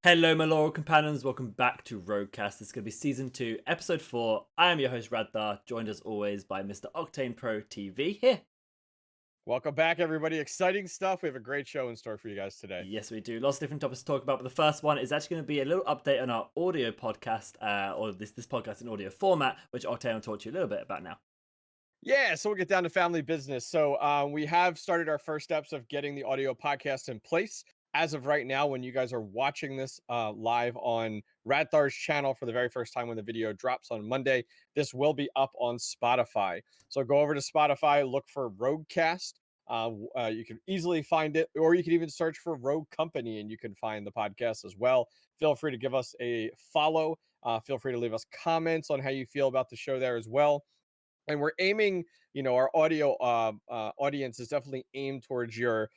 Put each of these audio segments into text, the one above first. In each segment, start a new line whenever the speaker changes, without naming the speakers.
Hello, my loyal companions. Welcome back to RogueCast. This is going to be Season 2, Episode 4. I am your host, Radthar, joined as always by Mr. OctaneProTV here.
Welcome back, everybody. Exciting stuff. We have a great show in store for you guys today.
Yes, we do. Lots of different topics to talk about, but the first one is actually going to be a little update on our audio podcast, or this podcast in audio format, which Octane will talk to you a little bit about now.
Yeah, so we'll get down to family business. So we have started our first steps of getting the audio podcast in place. As of right now, when you guys are watching this live on Radthar's channel for the very first time when the video drops on Monday, this will be up on Spotify. So go over to Spotify, look for RogueCast. You can easily find it, or you can even search for Rogue Company and you can find the podcast as well. Feel free to give us a follow. Feel free to leave us comments on how you feel about the show there as well. And we're aiming, our audio audience is definitely aimed towards your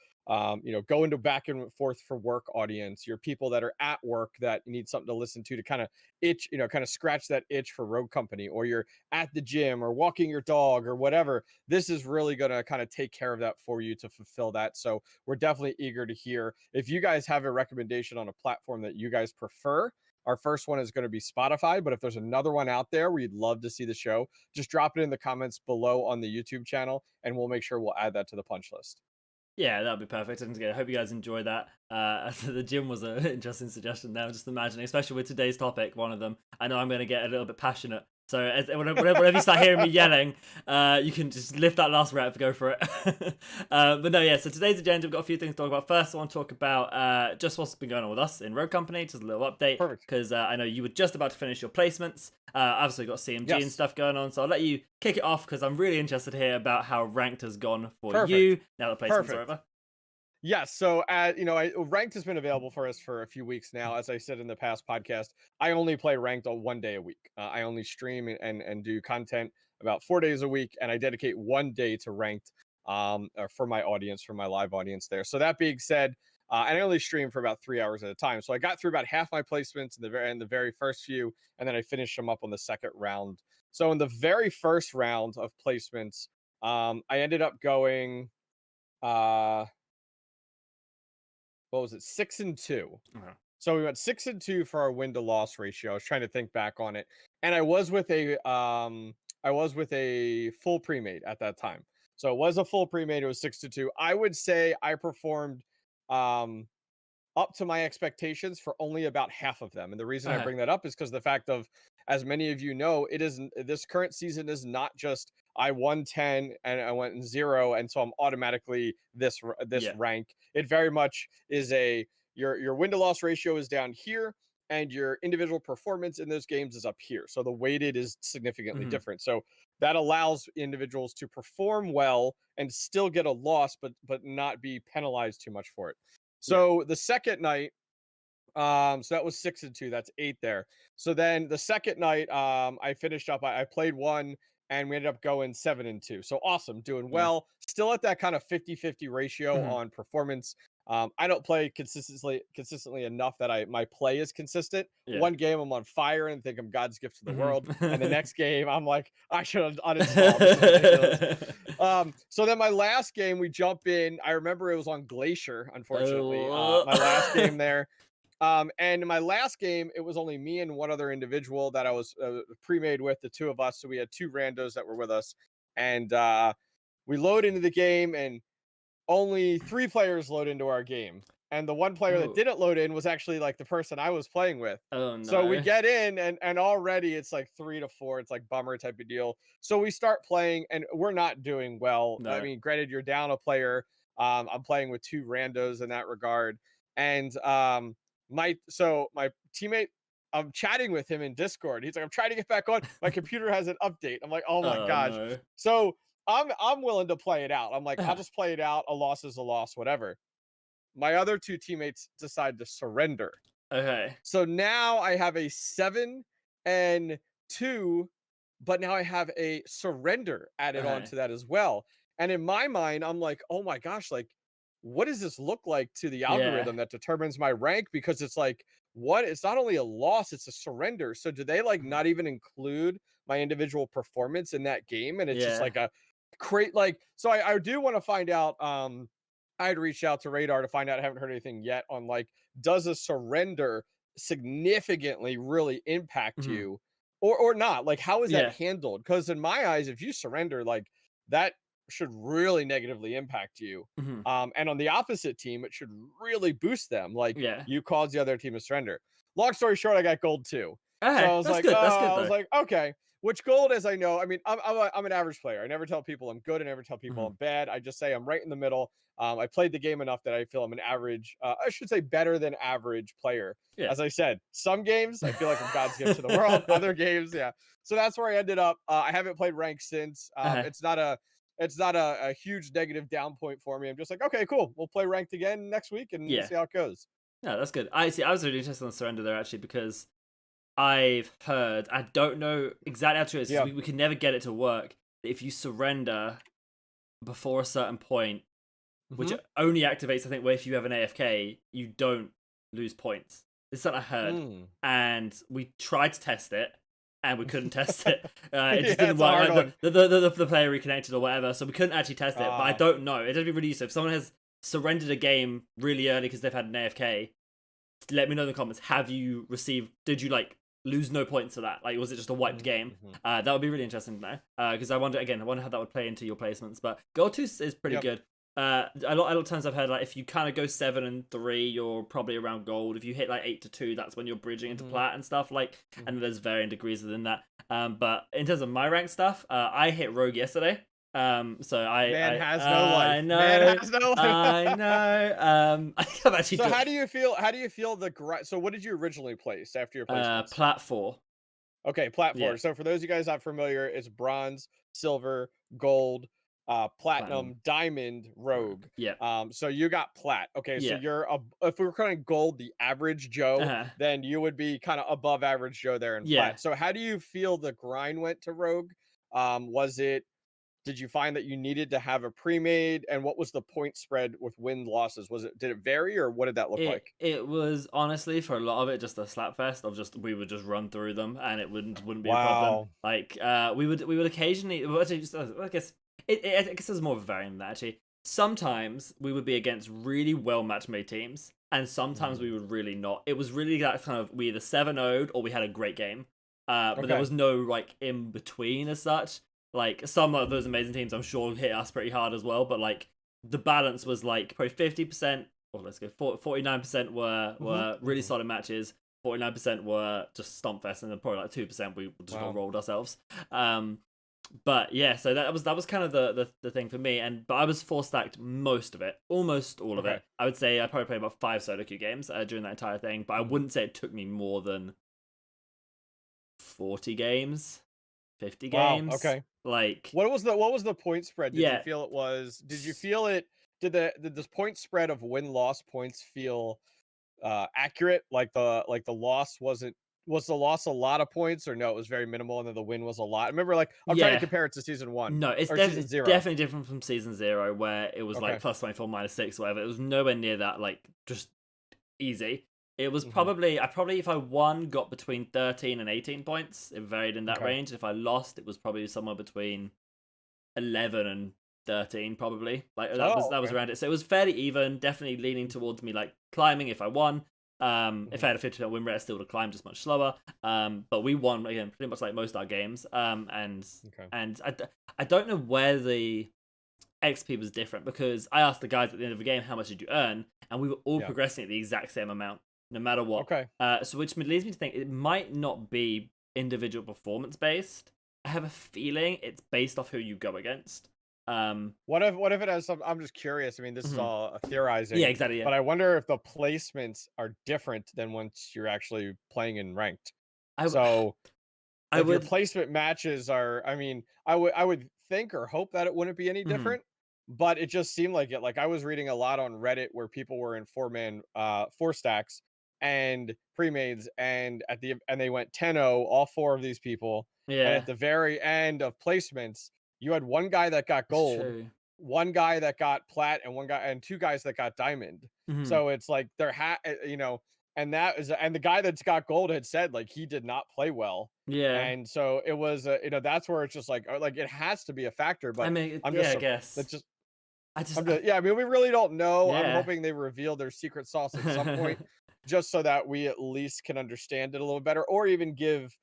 going to back and forth for work audience, your people that are at work that need something to listen to kind of itch, kind of scratch that itch for Rogue Company, or you're at the gym or walking your dog or whatever. This is really going to kind of take care of that for you to fulfill that. So we're definitely eager to hear if you guys have a recommendation on a platform that you guys prefer. Our first one is going to be Spotify, but if there's another one out there we'd love to see the show, just drop it in the comments below on the YouTube channel, and we'll make sure we'll add that to the punch list.
Yeah, that'd be perfect. I hope you guys enjoy that. The gym was an interesting suggestion there. Just imagining, especially with today's topic, one of them. I know I'm going to get a little bit passionate. So whenever you start hearing me yelling, you can just lift that last rep, go for it. But no, yeah. So today's agenda, we've got a few things to talk about. First, I want to talk about just what's been going on with us in Rogue Company. Just a little update,
Perfect.
because I know you were just about to finish your placements. Obviously, got CMG and
Yes.
stuff going on. So I'll let you kick it off because I'm really interested to hear about how ranked has gone for
Perfect.
you now the placements
Perfect.
are over.
Yes. So, ranked has been available for us for a few weeks now. As I said in the past podcast, I only play ranked on 1 day a week. I only stream and do content about 4 days a week, and I dedicate 1 day to ranked for my audience, for my live audience there. So that being said, and I only stream for about 3 hours at a time. So I got through about half my placements in the very first few, and then I finished them up on the second round. So in the very first round of placements, I ended up going. What was it, 6-2.
Uh-huh.
So we went 6-2 for our win to loss ratio. I was trying to think back on it, and I was with a full pre-made at that time. So it was a full pre-made. It was 6-2. I would say I performed um up to my expectations for only about half of them. And the reason I
Okay.
bring that up is because the fact of, as many of you know, it isn't, this current season is not just I won 10 and I went in 0, and so I'm automatically this
Yeah.
rank. It very much is your win to loss ratio is down here, and your individual performance in those games is up here. So the weighted is significantly
Hmm.
different. So that allows individuals to perform well and still get a loss, but not be penalized too much for it.
Yeah.
So the second night, so that was 6-2. That's 8 there. So then the second night, I finished up. I played one, and we ended up going 7-2. So awesome, doing
Nice.
well. Still at that kind of 50-50 ratio
Hmm.
on performance. I don't play consistently enough that my play is consistent.
Yeah.
One game I'm on fire and think I'm God's gift to the world, and the
Hmm.
next game I'm like, I should have uninstalled. This is ridiculous. So then my last game, we jump in. I remember it was on Glacier, unfortunately. My last game
Oh.
there. And in my last game, it was only me and one other individual that I was pre-made with, the two of us. So we had two randos that were with us, and we load into the game, and only three players load into our game. And the one player that
Oh.
didn't load in was actually like the person I was playing with.
Oh
So we
no.
get in, and already it's like 3-4. It's like bummer type of deal. So we start playing, and we're not doing well. I
No.
mean, granted, you're down a player. I'm playing with two randos in that regard, and my teammate. I'm chatting with him in Discord. He's like, I'm trying to get back on. My computer has an update. I'm like, oh my
Oh
gosh.
no.
So I'm willing to play it out. I'm like, I'll just play it out. A loss is a loss, whatever. My other two teammates decide to surrender.
Okay.
So now I have a 7-2, but now I have a surrender added on
Okay.
to that as well. And in my mind, I'm like, oh my gosh, like, what does this look like to the
Yeah.
algorithm that determines my rank? Because it's like, what? It's not only a loss, it's a surrender. So do they like
Mhm.
not even include my individual performance in that game? And it's just
Yeah.
like a great, like, so I do want to find out. I had reached out to Radar to find out. I haven't heard anything yet on like, does a surrender significantly really impact
Mhm.
you, or not? Like, how is that
Yeah.
handled? Because in my eyes, if you surrender, like that should really negatively impact you.
Mhm.
And on the opposite team, it should really boost them. Like
Yeah.
you caused the other team to surrender. Long story short, I got gold too. So
Okay, that's good. That's good
I was
though.
like, okay. Which gold, as I know, I mean, I'm an average player. I never tell people I'm good. I never tell people
Mhm.
I'm bad. I just say I'm right in the middle. I played the game enough that I feel I'm an average, I should say better than average player.
Yeah.
As I said, some games I feel like I'm God's gift to the world. Other games, yeah. So that's where I ended up. I haven't played ranked since.
Uh-huh.
It's not a huge negative down point for me. I'm just like, okay, cool. We'll play ranked again next week and we'll
Yeah.
see how it goes.
No, that's good. I see. I was really interested on surrender there actually because I've heard. I don't know exactly how true it is because
Yeah.
we can never get it to work. That if you surrender before a certain point, which
Hmm.
only activates, I think, where if you have an AFK, you don't lose points. This is something I heard,
Mm.
and we tried to test it, and we couldn't test it. It just
Yeah,
didn't
it's a
work.
hard
Like
one.
the player reconnected or whatever, so we couldn't actually test it. But I
Ah,
don't know. It'd be really useful if someone has surrendered a game really early because they've had an AFK. Let me know in the comments. Have you received? Did you like lose no points for that? Like, was it just a wiped game?
mm-hmm.
That would be really interesting to know. Because I wonder again. I wonder how that would play into your placements. But gold two is pretty
Yep.
good. A lot of times I've heard like if you kind of go 7 and 3, you're probably around gold. If you hit like 8 to 2, that's when you're bridging into
Hmm.
plat and stuff. Like,
Hmm.
and there's varying degrees within that. But in terms of my rank stuff, I hit rogue yesterday. So
Man
I
has no
I
life. Man
know
has no
I
life.
know. I think I've actually
So
done
how do you feel the so what did you originally place after your placements?
plat 4.
Okay,
Yeah,
platform. So for those of you guys not familiar, it's bronze, silver, gold,
platinum
platinum, diamond,
rogue.
rogue.
Yeah,
So you got plat. Okay, so
yeah.
you're if we were calling gold the average Joe,
Uh-huh.
then you would be kind of above average Joe there in
Yeah.
plat. So how do you feel the grind went to rogue? Was it Did you find that you needed to have a pre-made, and what was the point spread with win losses? Did it vary, or what did that look
It
like?
it was honestly for a lot of it just a slap fest of just we would just run through them and it wouldn't be a problem.
Wow.
Like we would occasionally well, actually just I guess I guess there's more of a variant than that actually. Sometimes we would be against really well match made teams, and sometimes we
Mm.
would really not. It was really that kind of we either 7-0'd or we had a great game. But there
Okay.
was no like in between as such. Like some of those amazing teams, I'm sure hit us pretty hard as well. But like the balance was like probably 50%. Or let's go 49%
Hmm.
were really
Hmm.
solid matches. 49% were just stomp fest, and then probably like 2% we just got
Wow.
rolled ourselves. Um, but yeah, so that was kind of the thing for me. But I was 4 stacked most of it, almost all of
Okay.
it. I would say I probably played about 5 solo queue games during that entire thing. But I
Mhm.
wouldn't say it took me more than 40 games, 50
Wow,
games.
okay.
Like
What was the point spread?
yeah,
Did you feel it did this point spread of win-loss points feel accurate? Like the loss wasn't was the loss a lot of points, or no, it was very minimal and then the win was a lot? Remember, like I'm trying to
yeah.
compare it to season 1
No,
or season
it's
0.
definitely different from season 0 where it was like
Okay.
plus 24 minus 6 or whatever. It was nowhere near that like just easy. It was
Hmm.
probably I probably if I won got between 13 and 18 points. It varied in that
Okay.
range. If I lost, it was probably somewhere between 11 and 13 probably. Like
Oh,
that was
okay.
around it. So it was fairly even, definitely leaning towards me like climbing if I won. If I
Hmm.
had a 50% win rate, I still would have climbed just much slower. But we won again pretty much like most of our games.
Okay.
And I don't know where the XP was different because I asked the guys at the end of the game how much did you earn, and we were all
Yeah.
progressing at the exact same amount, no matter what.
Okay.
So which leads me to think it might not be individual performance based. I have a feeling it's based off who you go against. Um,
What if it has some? I'm just curious. I mean, this is
mhm.
all
Yeah,
theorizing,
exactly. Yeah,
but I wonder if the placements are different than once you're actually playing in ranked.
I, w-
So
I
if your
would.
placement matches are, I mean, I would think or hope that it wouldn't be any
Mhm.
different, but it just seemed like it. Like I was reading a lot on Reddit where people were in 4 stacks and pre-mades, and they went 10-0, all 4 of these people, and
Yeah,
at the very end of placements, you had one guy that got
it's
gold,
true.
one guy that got plat, and one guy and 2 guys that got diamond.
Mhm.
So it's like and the guy that's got gold had said like he did not play well,
Yeah,
and so it was, that's where it's just like it has to be a factor.
I
But
mean,
I'm
yeah,
just
I
that's
guess.
just
I just,
I'm just yeah. I mean, we really don't know. I'm
yeah.
hoping they reveal their secret sauce at some point. just so that we at least can understand it a little better, or even give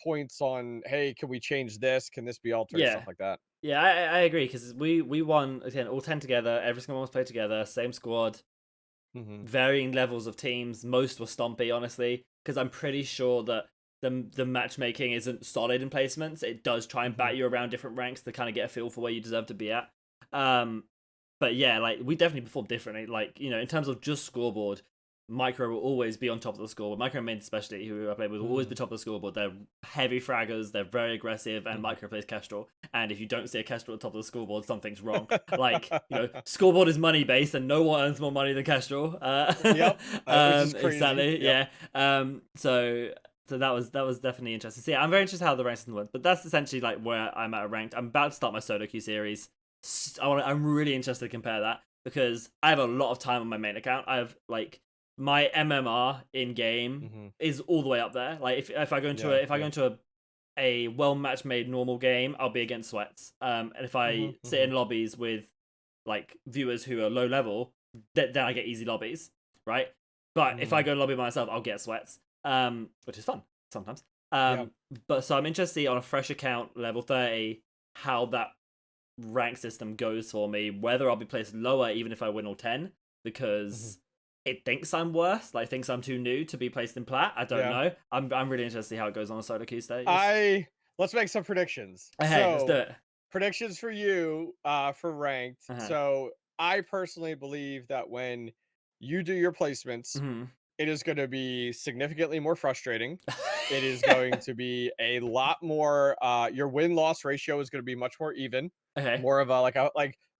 points on, hey, can we change this? Can this be altered?
Yeah.
Stuff like that.
Yeah, I agree, because we won again all 10 together. Every single one was played together, same squad,
Hmm.
varying levels of teams. Most were stompy, honestly, because I'm pretty sure that the matchmaking isn't solid in placements. It does try and
Hmm.
bat you around different ranks to kind of get a feel for where you deserve to be at. Um, but yeah, like we definitely performed differently. Like, in terms of just scoreboard, Micro will always be on top of the scoreboard. Micro Main especially, who I played with, will always be top of the scoreboard. They're heavy fraggers, they're very aggressive, and Micro plays Kestrel. And if you don't see a Kestrel at the top of the scoreboard, something's wrong. Like, scoreboard is money based, and no one earns more money than Kestrel.
Yep, which is crazy.
Exactly,
Yep.
yeah. So that was definitely interesting. So yeah, I'm very interested how the rank system went, but that's essentially like where I'm at ranked. I'm about to start my solo queue series. I'm really interested to compare that, because I have a lot of time on my main account. I have like my MMR in game
Hmm.
is all the way up there. Like if I go into a well match made normal game, I'll be against sweats. And if I sit in lobbies with like viewers who are low level, then I get easy lobbies, right? But if I go in lobby by myself, I'll get sweats, which is fun sometimes.
Yep.
But so I'm interested to see on a fresh account level 30 how that rank system goes for me, whether I'll be placed lower even if I win all 10, because it thinks I'm worse, like thinks I'm too new to be placed in plat. I don't
Yeah.
know. I'm really interested to see how it goes on a solo queue stage.
Let's make some predictions.
Hey, let's do it.
Predictions for you, for ranked.
Uh-huh.
So I personally believe that when you do your placements, it is going to be significantly more frustrating. It is going to be a lot more. Your win loss ratio is going to be much more even.
Okay.
More of a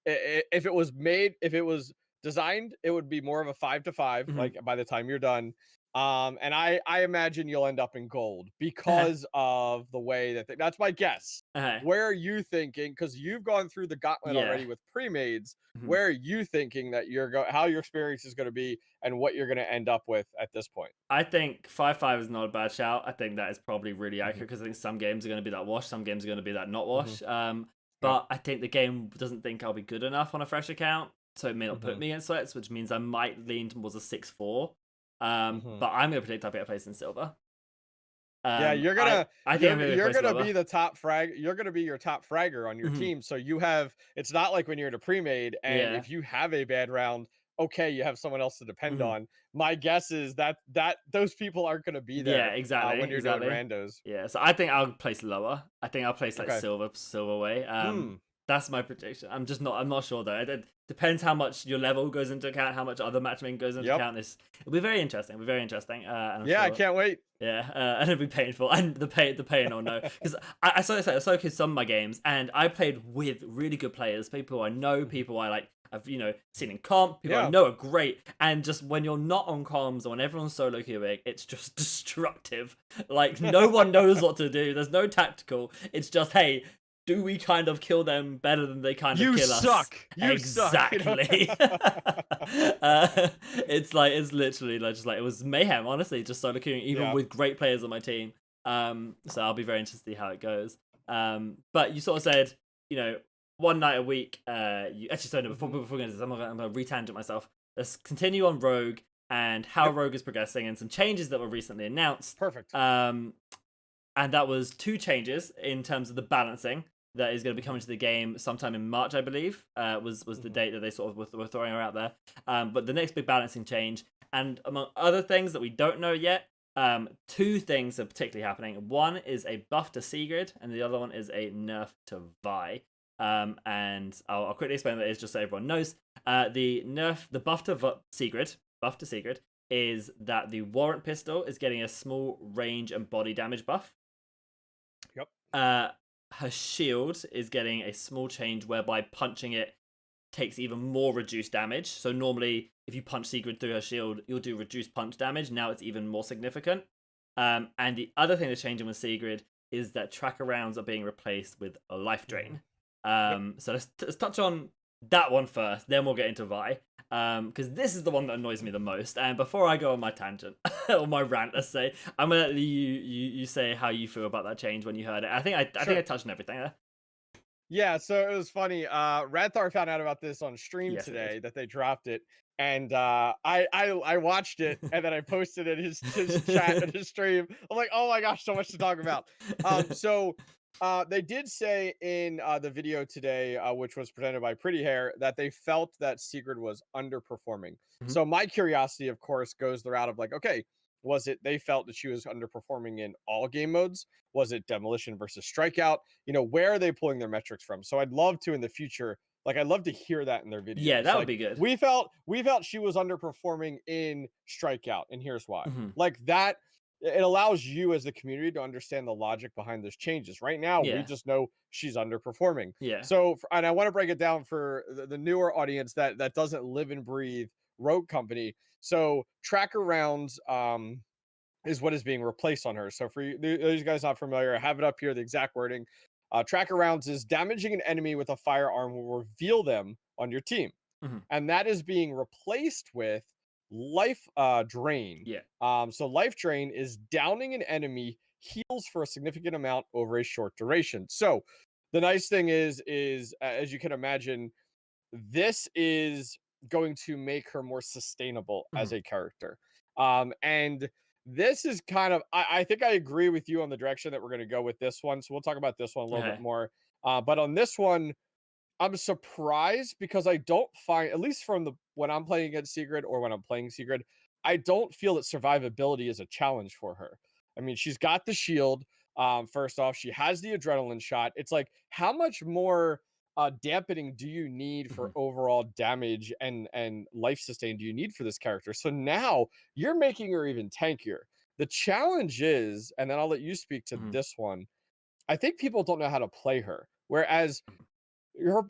if it was made, if it was designed, it would be more of a 5-5. Like by the time you're done, and I imagine you'll end up in gold because of the way that's my guess. Where are you thinking? Because you've gone through the gauntlet
Yeah.
already with pre-mades. Where are you thinking that how your experience is going to be, and what you're going to end up with at this point?
I think 5-5 is not a bad shout. I think that is probably really accurate, because I think some games are going to be that wash, some games are going to be that not wash. But I think the game doesn't think I'll be good enough on a fresh account, so it may not put me in sweats, which means I might lean towards a 6-4. But I'm going to predict I'll get a place in silver.
Yeah, you're gonna
I think
you're gonna be the top frag. You're gonna be your top fragger on your team. So you have. It's not like when you're in a pre-made, and if you have a bad round, okay, you have someone else to depend on. My guess is that those people aren't gonna be there.
Yeah, exactly.
When you're doing randos.
Yeah, so I think I'll place lower. I think I'll place like
Okay.
silver way. That's my prediction. I'm not sure though. It depends how much your level goes into account, how much other matchmaking goes into account. It'll be very interesting. And
I can't wait.
Yeah, and it'll be painful, and the pain or no, because I saw some of my games, and I played with really good players, people I know, people I like. I've seen in comp, people I know are great, and just when you're not on comms or when everyone's solo queuing, it's just destructive. Like no one knows what to do. There's no tactical. It's just, hey, do we kind of kill them better than they kind of kill us?
You suck.
Exactly. It's literally just like it was mayhem, honestly, just solo queuing, even with great players on my team. So I'll be very interested to see how it goes. But you sort of said, one night a week. You actually, sorry, no, before we go into this, I'm gonna retangent myself. Let's continue on Rogue and how Rogue is progressing, and some changes that were recently announced.
Perfect.
And that was 2 changes in terms of the balancing that is going to be coming to the game sometime in March, I believe, was the date that they sort of were throwing out there. But the next big balancing change, and among other things that we don't know yet, 2 things are particularly happening. One is a buff to Sigrid, and the other one is a nerf to Vi. And I'll quickly explain what it is just so everyone knows. The buff to Sigrid, is that the Warrant pistol is getting a small range and body damage buff.
Yep.
Her shield is getting a small change whereby punching it takes even more reduced damage. So normally, if you punch Sigrid through her shield, you'll do reduced punch damage. Now it's even more significant. And the other thing that's changing with Sigrid is that tracker rounds are being replaced with a life drain. So let's touch on that one first, then we'll get into Vi. Because this is the one that annoys me the most. And before I go on my tangent or my rant, let's say, I'm gonna let you say how you feel about that change when you heard it. I think I touched on everything there.
Yeah, so it was funny. Radthar found out about this on stream
Yes, I did.
today that they dropped it, and I watched it and then I posted in his chat and his stream. I'm like, oh my gosh, so much to talk about. They did say in the video today, which was presented by Pretty Hair, that they felt that Sigrid was underperforming.
Mhm.
So my curiosity, of course, goes the route of like, okay, was it they felt that she was underperforming in all game modes? Was it demolition versus strikeout? Where are they pulling their metrics from? So I'd love to in the future, like I'd love to hear that in their
Yeah,
videos.
that would
Like
be good.
we felt she was underperforming in strikeout, and here's why.
Mhm.
Like that, it allows you as the community to understand the logic behind those changes. Right now, we
Yeah,
just know she's underperforming.
yeah.
So, and I want to break it down for the newer audience that doesn't live and breathe Rogue Company. So, tracker rounds, is what is being replaced on her. So for you, those guys not familiar, I have it up here, the exact wording. Tracker rounds is damaging an enemy with a firearm will reveal them on your team.
Mhm.
And that is being replaced with life drain.
Yeah.
So life drain is downing an enemy heals for a significant amount over a short duration. So the nice thing is as you can imagine, this is going to make her more sustainable as
Mhm.
a character. And this is kind of, I think I agree with you on the direction that we're going to go with this one. So we'll talk about this one a little bit
Okay.
more. But on this one, I'm surprised because I don't find, at least from the when I'm playing against Sigrid or when I'm playing Sigrid, I don't feel that survivability is a challenge for her. I mean, she's got the shield. First off, she has the adrenaline shot. It's like, how much more dampening do you need for
Mhm.
overall damage and life sustain do you need for this character? So now you're making her even tankier. The challenge is, and then I'll let you speak to
Mhm.
this one. I think people don't know how to play her. Whereas her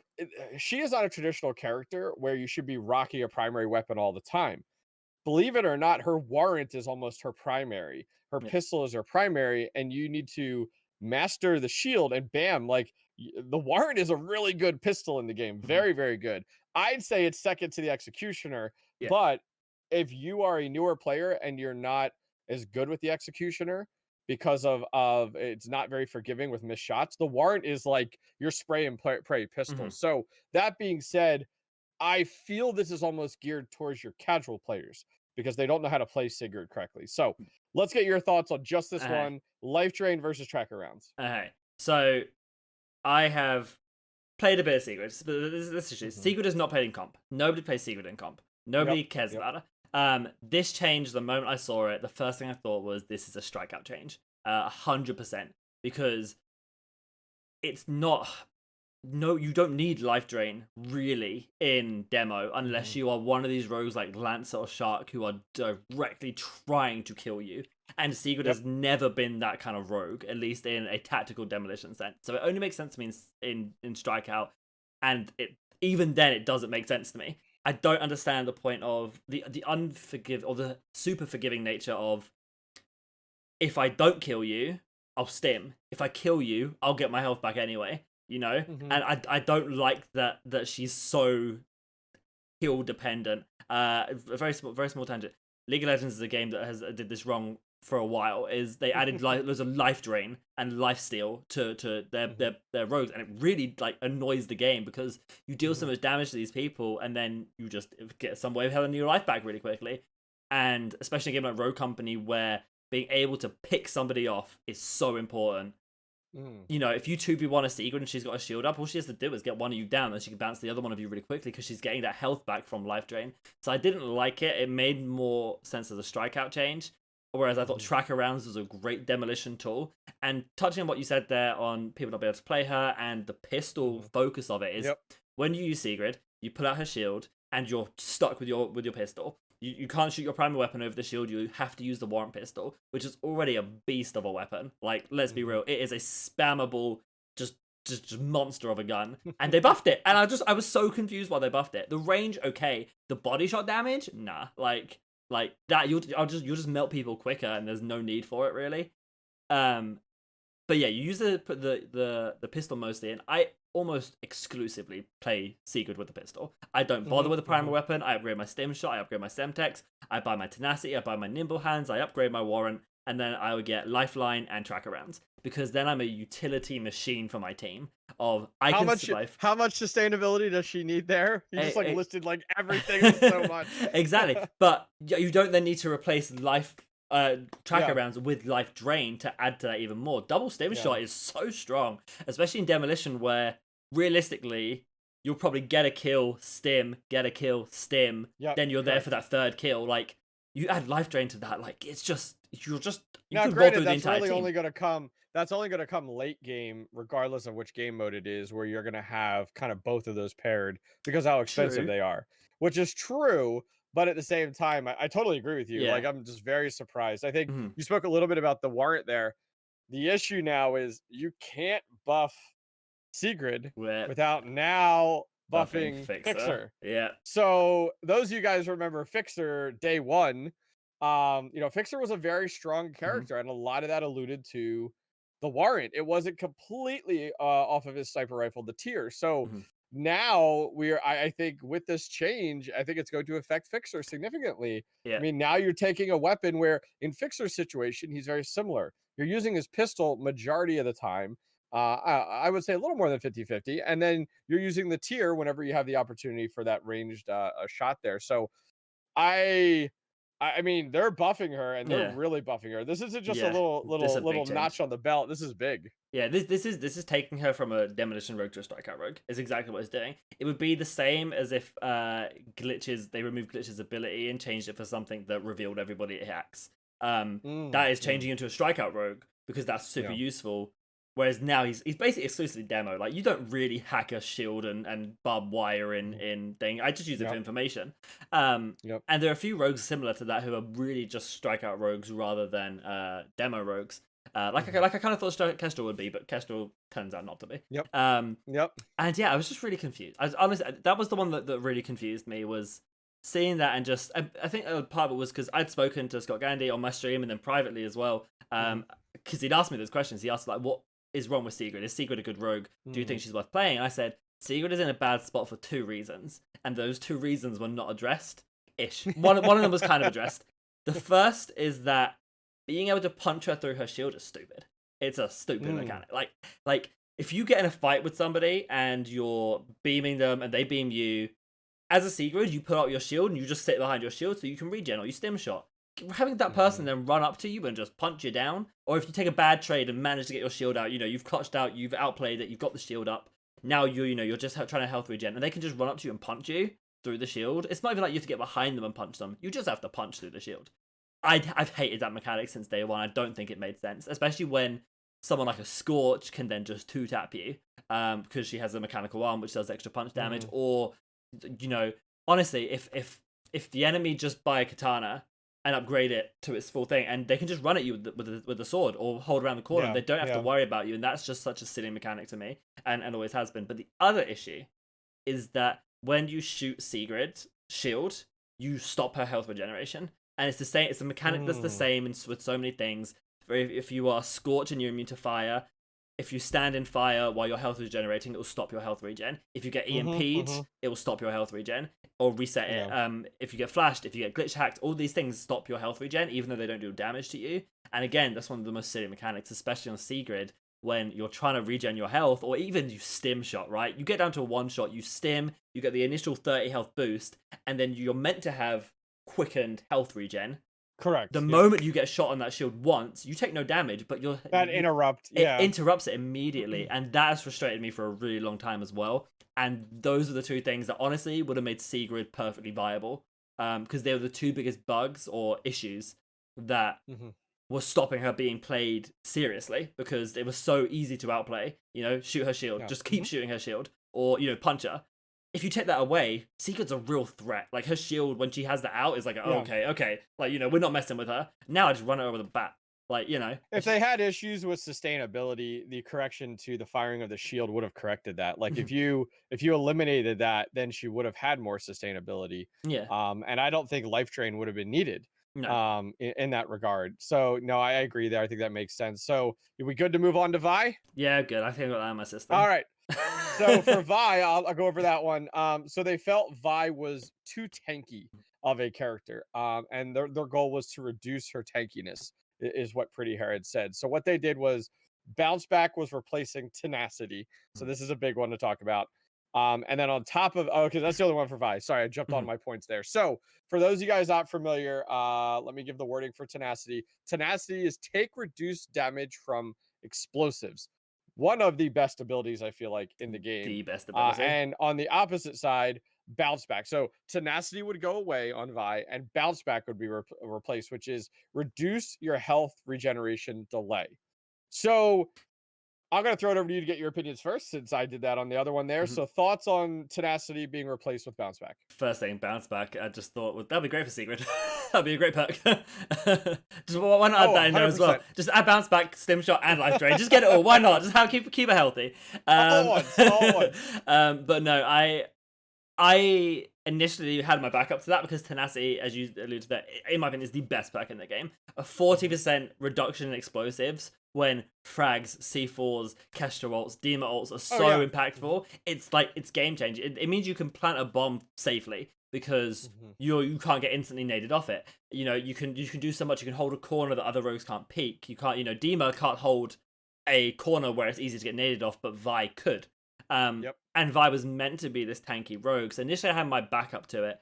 she is not a traditional character where you should be rocking a primary weapon all the time. Believe it or not, her warrant is almost her primary. Her
Yeah.
pistol is her primary, and you need to master the shield. And bam, like the warrant is a really good pistol in the game.
Mhm.
Very, very good. I'd say it's second to the executioner,
Yeah.
but if you are a newer player and you're not as good with the executioner because of it's not very forgiving with missed shots, the warrant is like your spray and pray pistol.
Mhm.
So that being said, I feel this is almost geared towards your casual players because they don't know how to play Sigurd correctly. So let's get your thoughts on just this
Okay.
one: life drain versus tracker rounds.
Okay. So I have played a bit of Secret. But this is
Hmm.
Secret is not played in comp. Nobody plays Secret in comp.
Yep.
Nobody cares
Yep.
about it. This changed the moment I saw it. The first thing I thought was this is a strikeout change. 100%. Because it's not. No, you don't need life drain really in demo unless
Hmm.
you are one of these rogues like Lancer or Shark who are directly trying to kill you. And Sigurd
Yep.
has never been that kind of rogue, at least in a tactical demolition sense. So it only makes sense to me in Strikeout, and it even then it doesn't make sense to me. I don't understand the point of the unforgive or the super forgiving nature of if I don't kill you, I'll stim. If I kill you, I'll get my health back anyway. You know,
Hmm.
and I don't like that she's so heal dependent. A very small tangent. League of Legends is a game that has did this wrong for a while. Is they added loads of life drain and life steal to
Hmm.
their rogues, and it really like annoys the game because you deal so
Hmm.
much damage to these people, and then you just get some way of having your life back really quickly. And especially in a game like Rogue Company, where being able to pick somebody off is so important.
Hmm.
You know, if you 2v1 a Sigurd and she's got a shield up, all she has to do is get one of you down, and she can bounce the other one of you really quickly because she's getting that health back from life drain. So I didn't like it. It made more sense as a strikeout change. Whereas I thought
Hmm.
tracker rounds was a great demolition tool. And touching on what you said there on people not being able to play her and the pistol
Hmm.
focus of it is
Yep.
when you use Sigrid, you pull out her shield and you're stuck with your pistol. You can't shoot your primary weapon over the shield. You have to use the warrant pistol, which is already a beast of a weapon. Like, let's be
Hmm.
real, it is a spammable, just monster of a gun. And they buffed it, and I was so confused why they buffed it. The range, okay. The body shot damage, nah. Like that, you'll just melt people quicker, and there's no need for it really. Um, but yeah, you use the pistol mostly, and I almost exclusively play Sigurd with the pistol. I don't bother
Hmm.
with the
Hmm.
primary weapon. I upgrade my stim shot, I upgrade my semtex, I buy my tenacity, I buy my nimble hands, I upgrade my warrant, and then I would get lifeline and tracker rounds. because then I'm a utility machine for my team. Of I
How
can
much
survive.
how much sustainability does she need there? You just like
Eh,
listed like everything with so much.
exactly, but you don't then need to replace life tracker
Yeah,
rounds with life drain to add to that even more. Double stim
yeah,
shot is so strong, especially in demolition where realistically you'll probably get a kill, stim, get a kill, stim,
yep,
then you're there for
correct.
that third kill. Like you add life drain to that, like it's just you
Now,
could roll
granted,
through the
that's
entire
really
team.
only going to come. That's only going to come late game, regardless of which game mode it is, where you're going to have kind of both of those paired because how expensive
True.
they are, which is true. But at the same time, I totally agree with you.
Yeah.
Like, I'm just very surprised. I think
Mhm.
you spoke a little bit about the warrant there. The issue now is you can't buff Sigrid
We're
without now
buffing
buffing
fixer.
Fixer.
Yeah.
So those of you guys remember Fixer day one. Fixer was a very strong
Mhm.
character, and a lot of that alluded to the warrant. It wasn't completely off of his sniper rifle, the tier. So
Mhm.
now I think with this change, I think it's going to affect Fixer significantly. I
Yeah.
mean, now you're taking a weapon where in Fixer's situation, he's very similar. You're using his pistol majority of the time. I would say a little more than 50-50. And then you're using the tier whenever you have the opportunity for that ranged a shot there. So I I mean, they're buffing her and they're
Yeah.
really buffing her. This isn't just a
Yeah. This is a big
little
change.
notch on the belt. This is big.
Yeah, this is taking her from a demolition rogue to a strikeout rogue. Is exactly what it's doing. It would be the same as if glitches they removed glitches ability and changed it for something that revealed everybody it hacks. That is
Mm.
changing into a strikeout rogue because that's super
Yeah.
useful. Whereas now he's basically exclusively demo. Like you don't really hack a shield and barbed wire
Mhm.
in thing. I just use it for
Yep.
information.
Yep.
And there are a few rogues similar to that who are really just strikeout rogues rather than demo rogues.
Mhm.
Like I kind of thought Kestrel would be, but Kestrel turns out not to be.
Yep.
Um,
Yep.
and yeah, I was just really confused. I was honestly that was the one that really confused me was seeing that and just I think part of it was because I'd spoken to Scott Gandy on my stream and then privately as well.
Mhm.
Because he'd asked me those questions. He asked like, "What is wrong with Sigrid? Is Sigrid a good rogue? Do you
Mm.
think she's worth playing?" And I said, "Sigrid is in a bad spot for two reasons, and those two reasons were not addressed. Ish. One of them was kind of addressed. The first is that being able to punch her through her shield is stupid. It's a stupid
Mm.
mechanic. Like if you get in a fight with somebody and you're beaming them and they beam you, as a Sigrid, you put out your shield and you just sit behind your shield so you can regen or you stim shot. Having that person
Mhm.
then run up to you and just punch you down, or if you take a bad trade and manage to get your shield out, you've clutched out, you've outplayed it, you've got the shield up. Now you're just trying to health regen, and they can just run up to you and punch you through the shield. It's not even like you have to get behind them and punch them. You just have to punch through the shield. I've hated that mechanic since day one. I don't think it made sense, especially when someone like a Scorch can then just two tap you, because she has a mechanical arm which does extra punch damage.
Mhm.
Or, honestly, if the enemy just buy a katana and upgrade it to its full thing, and they can just run at you with the sword or hold around the corner, and
Yeah.
they don't have to
Yeah.
worry about you, and that's just such a silly mechanic to me, and always has been. But the other issue is that when you shoot Sigrid shield, you stop her health regeneration, and it's the same. It's a mechanic that's the
Mm.
same with so many things. If you are Scorch and you're immune to fire, if you stand in fire while your health is generating, it will stop your health regen. If you get
Mhm.
EMP'd,
Mhm.
it will stop your health regen or reset it.
Yeah.
If you get flashed, if you get glitch hacked, all these things stop your health regen, even though they don't do damage to you. And again, that's one of the most silly mechanics, especially on Sigrid, when you're trying to regen your health, or even you stim shot, right? You get down to a one shot, you stim, you get the initial 30 health boost, and then you're meant to have quickened health regen. The
Correct. Yep.
moment you get shot on that shield once, you take no damage, but
That interrupt.
it
Yeah.
interrupts it immediately, and that has frustrated me for a really long time as well. And those are the two things that honestly would have made Sigrid perfectly viable, because they were the two biggest bugs or issues that
Mhm.
was stopping her being played seriously, because it was so easy to outplay. Shoot her shield,
Yeah.
just keep shooting her shield, or punch her. If you take that away, Sigurd's a real threat. Like her shield, when she has that out, is like, oh,
Yeah.
okay, like we're not messing with her. Now I just run her over the bat. Like
If they had issues with sustainability, the correction to the firing of the shield would have corrected that. Like if you eliminated that, then she would have had more sustainability.
yeah,
And I don't think life drain would have been needed
no,
in that regard. So no, I agree there. I think that makes sense. So are we good to move on to Vi?
yeah, good. I think I got that in my
All
system.
right. So for Vi, I'll go over that one. So they felt Vi was too tanky of a character, and their goal was to reduce her tankiness, is what Pretty Hair had said. So what they did was Bounce Back was replacing Tenacity. So this is a big one to talk about. And then on top of, oh, okay, that's the other one for Vi. Sorry, I jumped on my points there. So for those of you guys not familiar, let me give the wording for Tenacity. Tenacity is take reduced damage from explosives. One of the best abilities I feel like in the game.
The best ability.
And on the opposite side, Bounce Back. So Tenacity would go away on Vi, and Bounce Back would be replaced, which is reduce your health regeneration delay. So I'm going to throw it over to you to get your opinions first, since I did that on the other one there. So thoughts on Tenacity being replaced with Bounce Back?
First thing, Bounce Back. I just thought, well, that'd be great for Sigrid. That'd be a great perk. Just why not add that in there as well?
100%.
Just add Bounce Back, Stim Shot, and Life Drain. Just get it all. Why not? Just keep it healthy.
All at once.
But no, I initially had my backup to that because Tenacity, as you alluded to, that in my opinion is the best perk in the game. A 40% reduction in explosives when frags, C4s, Kestra ults, Dema ults are so impactful. It's game changing. It means you can plant a bomb safely because you can't get instantly naded off it. You know, you can do so much. You can hold a corner that other rogues can't peek. You can't, Dema can't hold a corner where it's easy to get naded off, but Vi could. And Vi was meant to be this tanky rogue. So initially I had my backup to it.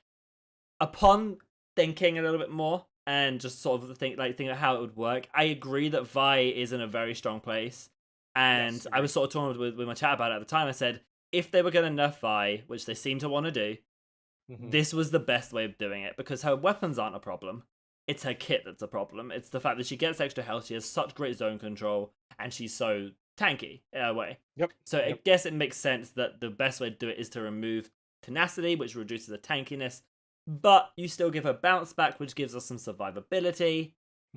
Upon thinking a little bit more and just sort of thinking about how it would work, I agree that Vi is in a very strong place. And I was sort of talking with my chat about it at the time. I said, if they were going to nerf Vi, which they seem to want to do, this was the best way of doing it, because her weapons aren't a problem. It's her kit that's a problem. It's the fact that she gets extra health, she has such great zone control, and she's so tanky in a way. So I guess it makes sense that the best way to do it is to remove Tenacity, which reduces the tankiness, but you still give her Bounce Back, which gives us some survivability.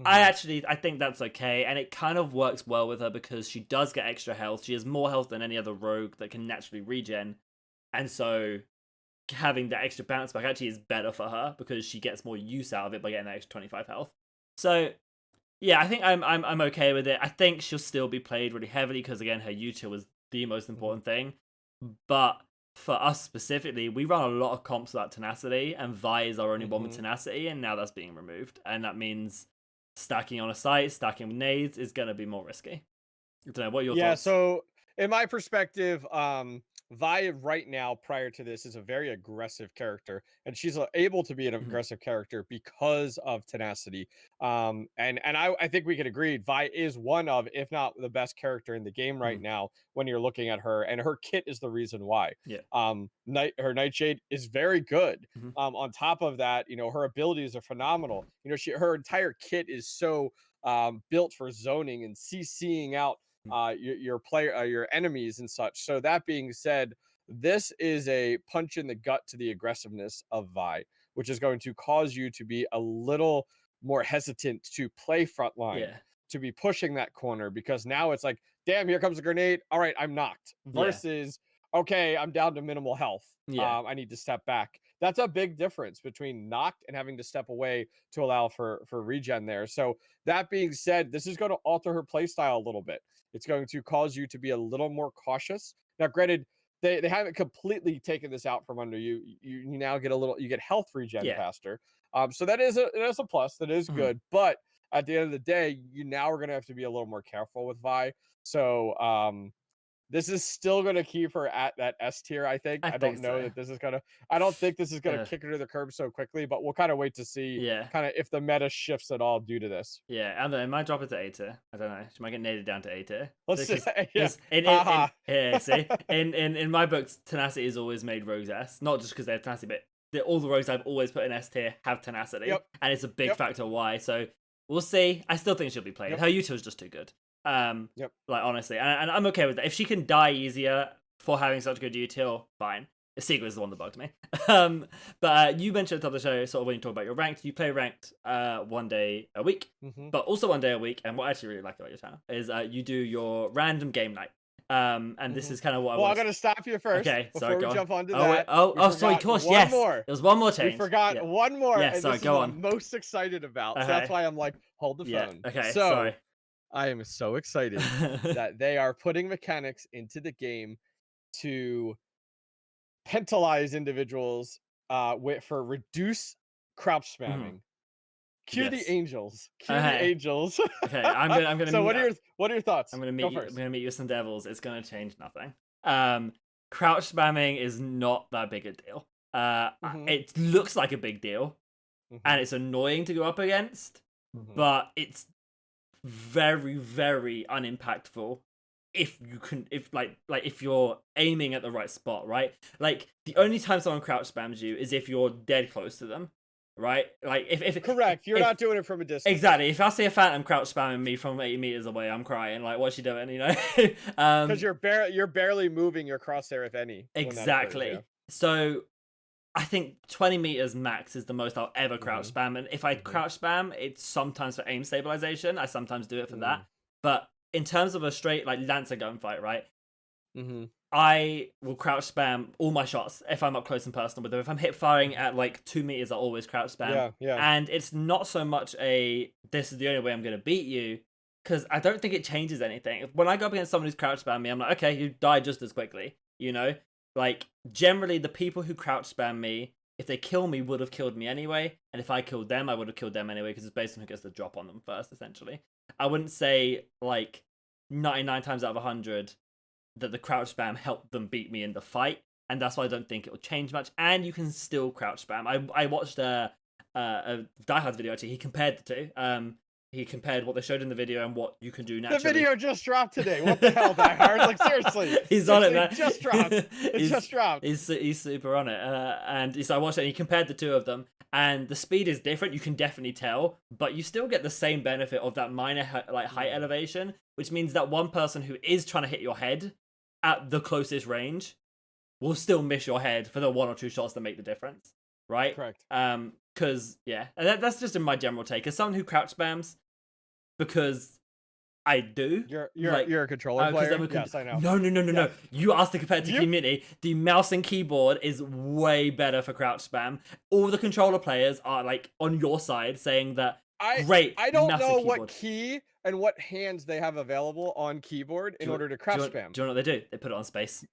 I think that's okay, and it kind of works well with her because she does get extra health. She has more health than any other rogue that can naturally regen, and so having that extra Bounce Back actually is better for her because she gets more use out of it by getting that extra 25 health. So yeah, I think I'm okay with it. I think she'll still be played really heavily because, again, her util was the most important thing. But for us specifically, we run a lot of comps without Tenacity, and Vi is our only one with Tenacity, and now that's being removed. And that means stacking on a site, stacking with nades is going to be more risky. I don't know, what are your thoughts?
Yeah, so in my perspective, Vi right now, prior to this, is a very aggressive character, and she's able to be an aggressive character because of Tenacity. And I think we can agree, Vi is one of, if not the best character in the game right now when you're looking at her, and her kit is the reason why. Her Nightshade is very good. On top of that, her abilities are phenomenal. Her entire kit is so built for zoning and CCing out your enemies and such. So that being said, this is a punch in the gut to the aggressiveness of Vi, which is going to cause you to be a little more hesitant to play frontline, to be pushing that corner, because now it's like, damn, here comes a grenade. All right, I'm knocked. Versus, okay, I'm down to minimal health. I need to step back. That's a big difference between knocked and having to step away to allow for regen there. So that being said, this is going to alter her playstyle a little bit. It's going to cause you to be a little more cautious. Now, granted, they haven't completely taken this out from under you. You now get you get health regen faster. So that is a plus. That is good. But at the end of the day, you now are going to have to be a little more careful with Vi. So this is still going to keep her at that S tier, I think. I don't know that this is going to, I don't think this is going to kick her to the curb so quickly, but we'll kind of wait to see kind of if the meta shifts at all due to this.
Yeah, and then it might drop it to A tier. I don't know. She might get naded down to A tier.
Let's see.
See, in my books, Tenacity is always made rogues S. Not just because they have Tenacity, but all the rogues I've always put in S tier have Tenacity. And it's a big factor why. So we'll see. I still think she'll be played. Her util is just too good. Like, honestly, and I'm okay with that. If she can die easier for having such good util, fine. Sigrid is the one that bugged me. But you mentioned at the top of the show, sort of when you talk about your ranked, you play ranked 1 day a week, but also 1 day a week. And what I actually really like about your channel is you do your random game night. And this is kind of what
I'm going to stop you first.
Okay, sorry,
before we jump onto
that. Sorry, of course, yes. There was one more change.
We forgot one more.
Yeah, sorry, go on.
I'm most excited about. So that's why I'm like, hold the phone.
Okay,
so,
sorry.
I am so excited that they are putting mechanics into the game to penalize individuals for reduce crouch spamming Cue the
Yes.
angels. Cue the
Okay.
angels.
Okay. I'm gonna.
So what are your thoughts?
I'm gonna
Go
meet you. I'm
first.
gonna meet you with some devils. It's gonna change nothing. Crouch spamming is not that big a deal.
Mm-hmm.
It looks like a big deal,
Mm-hmm.
and it's annoying to go up against,
Mm-hmm.
but it's very, very unimpactful if you can, if you're aiming at the right spot, right? Like the only time someone crouch spams you is if you're dead close to them, right? Like if
Correct. You're
if
not doing it from a distance.
exactly, if I see a phantom crouch spamming me from 80 meters away, I'm crying. Like, what's she doing? You know?
Because you're barely moving your crosshair, if any, when that occurs. Yeah.
Exactly. So I think 20 meters max is the most I'll ever crouch spam. And if I crouch spam, it's sometimes for aim stabilization. I sometimes do it for that. But in terms of a straight like Lancer gunfight, right?
Mm-hmm.
I will crouch spam all my shots if I'm up close and personal with them. If I'm hip firing at like 2 meters, I always crouch spam.
Yeah, yeah.
And it's not so much this is the only way I'm going to beat you, because I don't think it changes anything. When I go up against someone who's crouch spam me, I'm like, okay, you die just as quickly, you know? Like, generally, the people who crouch spam me, if they kill me, would have killed me anyway. And if I killed them, I would have killed them anyway, because it's based on who gets the drop on them first, essentially. I wouldn't say, like, 99 times out of 100 that the crouch spam helped them beat me in the fight, and that's why I don't think it will change much. And you can still crouch spam. I watched a diehard video actually. He compared the two. He compared what they showed in the video and what you can do naturally.
The video just dropped today. What the hell, diehard? Like seriously,
he's on it, man.
It just dropped. It just dropped.
He's super on it. And so I watched it. And he compared the two of them, and the speed is different. You can definitely tell, but you still get the same benefit of that minor height elevation, which means that one person who is trying to hit your head at the closest range will still miss your head for the 1 or 2 shots that make the difference, right?
Correct.
Because yeah, and that's just in my general take. As someone who crouch spams, because I do.
You're a controller player. Yes, I know.
No. You asked to compare it to community. The mouse and keyboard is way better for crouch spam. All the controller players are like on your side, saying that great.
I don't know
keyboard.
what key and what hands they have available on keyboard in order to crouch spam.
Do you know what they do? They put it on space.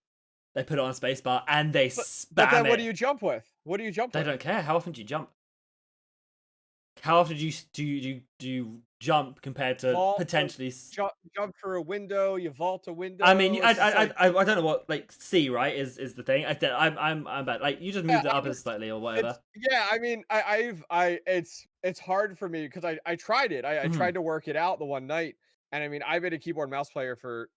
They put it on space bar and they spam
But then
it.
what do you jump with? What do you jump with?
They don't care. How often do you jump? How often do you jump compared to potentially
jump through a window? You vault a window.
I mean, I don't know what like C right is the thing. I'm bad. Like you just moved it up slightly or whatever.
I mean, it's hard for me because I tried it. I tried to work it out the one night, and I mean, I've been a keyboard mouse player for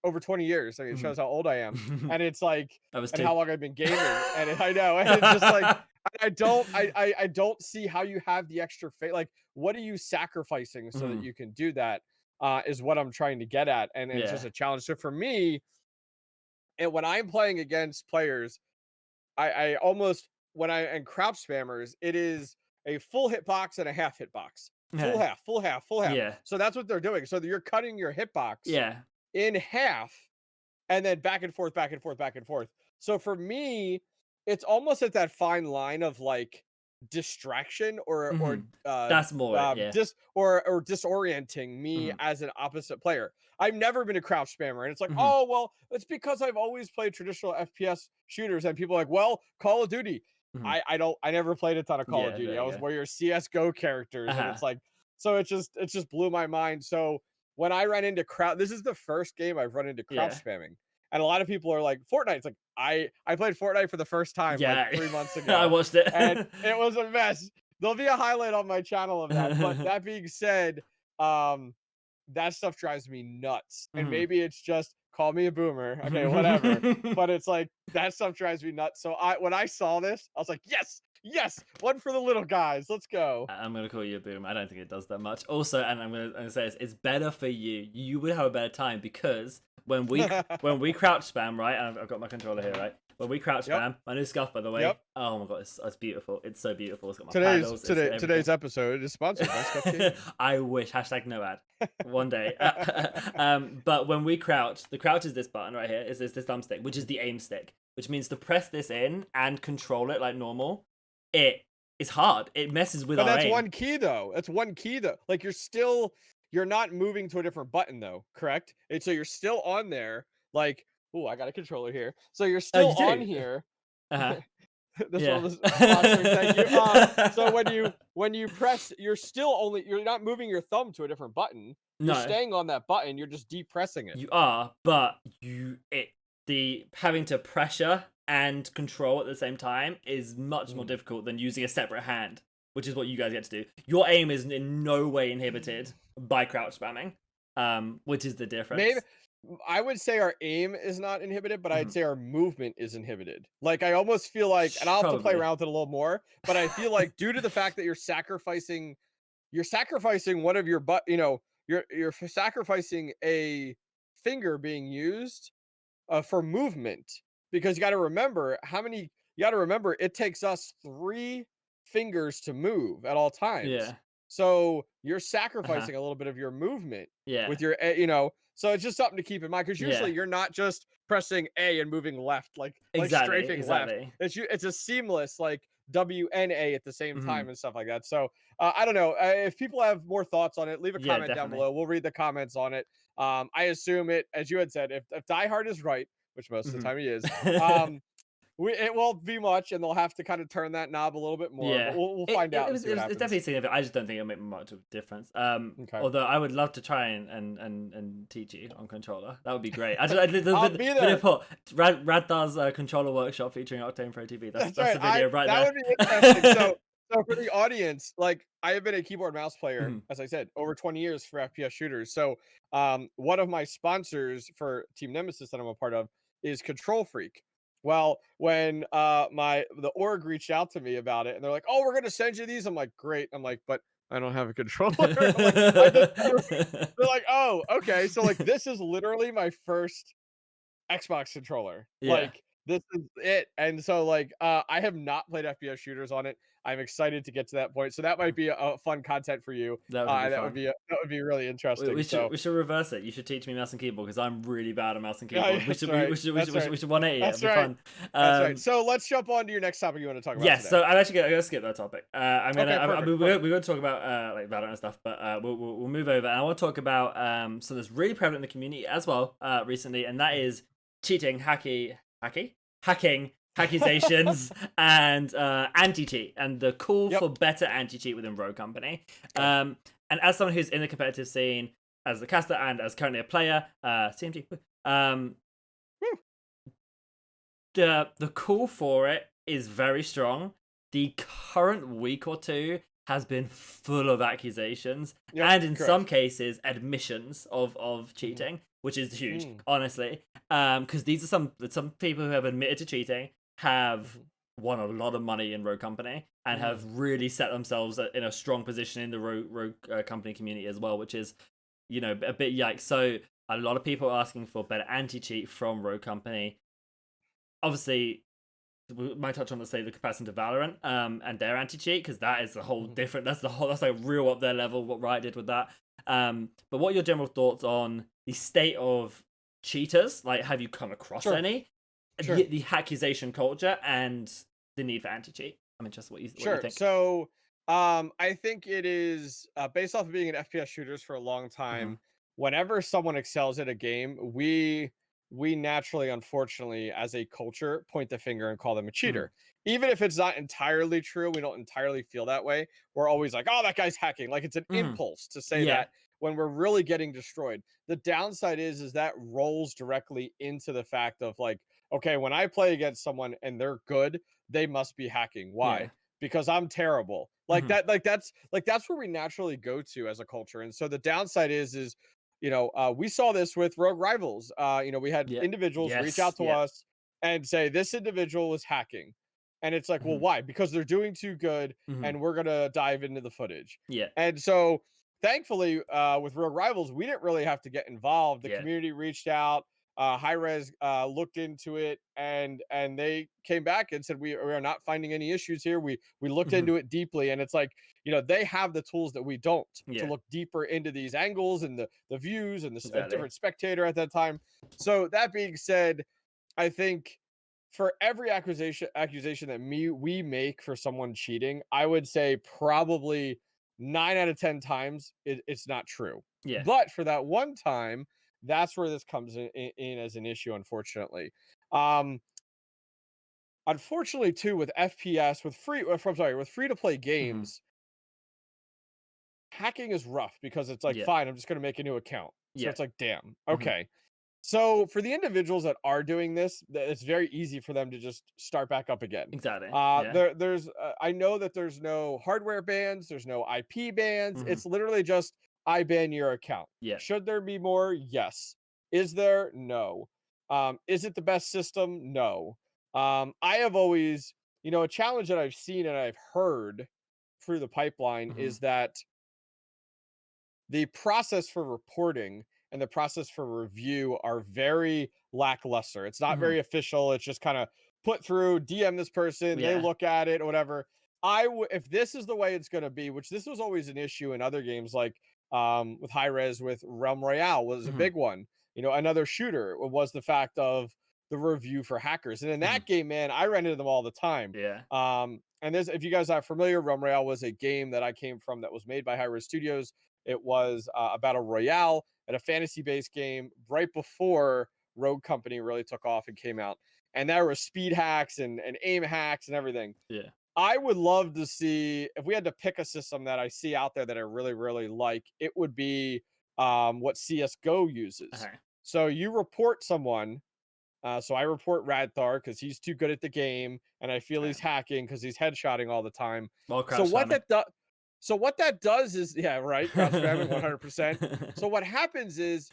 over 20 years. I mean, it shows how old I am, and it's like, and how long I've been gaming, and I know, and it's just like. I don't see how you have the extra like what are you sacrificing so that you can do that is what I'm trying to get at, and it's just a challenge. So for me, and when I'm playing against players, I almost and crouch spammers, it is a full hitbox and a half hitbox. Full half.
Yeah.
So that's what they're doing. So you're cutting your hitbox in half and then back and forth. So for me, it's almost at that fine line of like distraction or
that's more
or disorienting me as an opposite player. I've never been a crouch spammer, and it's like, oh well, it's because I've always played traditional FPS shooters, and people are like, well, Call of Duty. I never played a ton of Call of Duty. I was more your CS:GO characters, and it's like, so it just blew my mind. So when I ran into this is the first game I've run into crouch spamming. And a lot of people are like, Fortnite. It's like, I played Fortnite for the first time like 3 months ago.
I watched it.
And it was a mess. There'll be a highlight on my channel of that. But that being said, that stuff drives me nuts. And maybe it's just, call me a boomer. Okay, whatever. But it's like, that stuff drives me nuts. So when I saw this, I was like, yes, one for the little guys. Let's go.
I'm going to call you a boomer. I don't think it does that much. Also, and I'm going to say this, it's better for you. You would have a better time because when we crouch spam, right? And I've got my controller here, right? When we crouch spam, my new scuff, by the way. Oh my god, it's beautiful. It's so beautiful. It's got my paddles.
Today's episode is sponsored by Scuff TV.
I wish. # no ad. One day. But when we crouch, the crouch is this button right here. Is this thumbstick, which is the aim stick, which means to press this in and control it like normal. It is hard. It messes with our aim.
But that's one key though. Like you're not moving to a different button though, correct? And so you're still on there. Like, oh, I got a controller here. So you're still on here. This
Yeah.
one was sponsoring. Thank you. So when you press, you're not moving your thumb to a different button. You're
No,
staying on that button. You're just depressing it.
you are, but the having to pressure and control at the same time is much more
Mm.
difficult than using a separate hand, which is what you guys get to do. Your aim is in no way inhibited by crouch spamming, which is the
Maybe
difference.
I would say our aim is not inhibited, but I'd
Mhm.
say our movement is inhibited. Like I almost feel like, and I'll have to play
Probably.
around with it a little more, but I feel like due to the fact that you're sacrificing one of your you're sacrificing a finger being used for movement, because you got to remember it takes us 3 fingers to move at all times.
Yeah.
So you're
Uh-huh.
sacrificing a little bit of your movement
Yeah.
with your so it's just something to keep in mind, because
Yeah.
usually you're not just pressing A and moving left, like
Exactly.
strafing left.
Exactly.
It's a seamless like WNA at the same
Hmm.
time and stuff like that. So I don't know, if people have more thoughts on it, leave a
Yeah,
comment down
definitely.
below. We'll read the comments on it. I assume it, as you had said, if Die Hard is right, which most of the
Hmm.
time he is, um, it won't be much, and they'll have to kind of turn that knob a little bit more. But
Yeah.
we'll
It,
find
it,
out
it
and
was
see
it
what
was it's definitely
happens.
significant. I just don't think it'll make much of a difference.
Okay,
Although I would love to try and teach you on controller. That would be great. I did
I'll
the
be
video
there.
put Radthar's controller workshop featuring OctaneProTV. That's
That's
that's
right.
the
I
video right
That
there.
would be interesting. So for the audience, like I have been a keyboard mouse player,
Mhm.
as I said, over 20 years for FPS shooters. So one of my sponsors for Team Nemesis that I'm a part of is Control Freak. Well, when the org reached out to me about it, and they're like, "Oh, we're gonna send you these," I'm like, "Great." I'm like, "But I don't have a controller." I'm like, "I just." They're like, "Oh, okay." So like, this is literally my first Xbox controller.
Yeah,
Like, this is it. And so, like, I have not played FPS shooters on it. I'm excited to get to that point. So that might be a fun content for you.
that would be
That would
fun.
be that would be really interesting. So
We should reverse it. You should teach me mouse and keyboard because I'm really bad at mouse and
yeah,
keyboard.
yeah, that's right. That's right.
We should 180 it. It'd
That's
be
right.
fun.
That's right.
Um,
So let's jump on to your next topic you want to talk about
Yes,
today.
so I'm actually gonna skip that topic.
Okay, perfect.
we're
Perfect.
going to talk about like Valorant and stuff, but we'll move over, and I want to talk about something that's really prevalent in the community as well recently, and that is cheating, hacking accusations, and anti cheat, and the call
Yep.
for better anti cheat within Rogue Company.
Okay.
And as someone who's in the competitive scene, as a caster and as currently a player, CMG, um,
Woo.
the call for it is very strong. The current week or two has been full of accusations
Yep.
and in some
Correct.
cases admissions of
Mhm.
cheating, which is huge,
Mm.
honestly. Because these are some people who have admitted to cheating have
Mhm.
won a lot of money in Rogue Company and have
Mm.
really set themselves in a strong position in the Rogue Company community as well, which is a bit yikes. So a lot of people are asking for better anti cheat from Rogue Company. Obviously, we might touch on the comparison to Valorant and their anti cheat because that is a whole
Mhm.
different. That's like real up their level. What Riot did with that. But what are your general thoughts on the state of cheaters? Like, have you come across
Sure.
any?
Sure.
The accusation culture and the need for anti cheat. I'm interested what you
Sure.
think.
So, I think it is based off of being in FPS shooters for a long
Uh-huh.
time. Whenever someone excels at a game, we naturally, unfortunately, as a culture, point the finger and call them a
Hmm.
cheater. Even if it's not entirely true, we don't entirely feel that way. We're always like, "Oh, that guy's hacking." Like it's an
Hmm.
impulse to say
Yeah.
that when we're really getting destroyed. The downside is that rolls directly into the fact of like, okay, when I play against someone and they're good, they must be hacking.
Yeah.
Why? Because I'm terrible.
Hmm.
That's where we naturally go to as a culture. And so the downside is we saw this with Rogue Rivals. We had
Yeah.
individuals reach
Yes.
out to
Yeah.
us and say this individual was hacking. And it's like, well,
Hmm.
why? Because they're doing too good,
Hmm.
and we're gonna dive into the footage.
Yeah.
And so thankfully, with Rogue Rivals, we didn't really have to get involved. The
Yeah.
community reached out, high res looked into it, and they came back and said we are not finding any issues here. We looked
Hmm.
into it deeply, and it's like they have the tools that we don't to
Yeah.
look deeper into these angles and the views and the
Exactly.
different spectator at that time. So that being said, I think for every accusation that we make for someone cheating, I would say probably 9 out of 10 times it's not true.
Yeah.
But for that one time, that's where this comes in as an issue, unfortunately. Um, unfortunately too with FPS with with free to play
Hmm.
games, hacking is rough because it's like,
Yeah.
fine, I'm just going to make a new account. So
Yeah.
it's like, damn,
Hmm.
okay. So for the individuals that are doing this, it's very easy for them to just start back up again.
Exactly. Yeah.
There's I know that there's no hardware bans, there's no IP bans.
Hmm.
It's literally just I ban your account.
Yeah.
Should there be more? Yes. Is there? No. Is it the best system? No. I have always, a challenge that I've seen and I've heard through the pipeline
Hmm.
is that the process for reporting and the process for review are very lackluster. It's not
Hmm.
very official. It's just kind of put through, DM this person, they
Yeah.
look at it, or whatever. If this is the way it's going to be, which this was always an issue in other games, like with high res with Realm Royale was a
Hmm.
big one. Another shooter was the fact of the review for hackers, and in
Hmm.
that game, man, I ran into them all the time.
Yeah.
And this, if you guys are familiar, Realm Royale was a game that I came from that was made by High Res Studios. It was a battle royale and a fantasy-based game right before Rogue Company really took off and came out. And there were speed hacks and aim hacks and everything.
Yeah.
I would love to see if we had to pick a system that I see out there that I really, really like, it would be what CS:GO uses.
Okay.
So you report someone. So I report Radthar because he's too good at the game, and I feel
Okay.
he's hacking because he's headshotting all the time.
Well,
So
crouch
what
spamming.
that does, is, yeah, right, crouch spamming, 100%. So what happens is